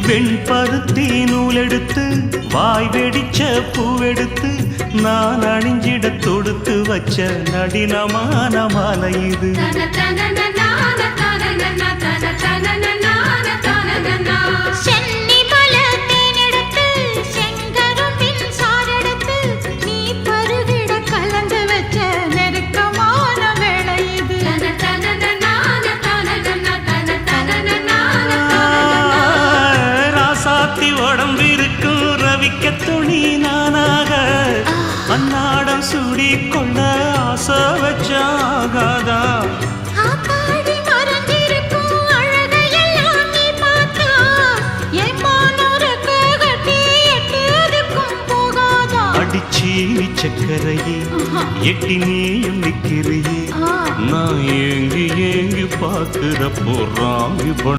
வெண்பருத்தி நூலெடுத்து வாய் வெடிச்ச பூவெடுத்து நான் அணிஞ்சிட தொடுத்து வச்ச நடினமான மாலை இது. உடம்பிருக்கும் ரவிக்க துணி நானாக அன்னாடம் சூடி கொள்ள ஆசை வச்சாகாதா. அடிச்சி சக்கரையே எட்டி நீயும் நிக்கிறியே நான் ஏங்கி ஏங்கி பார்க்கிறப்போ ராங்கி பண்ண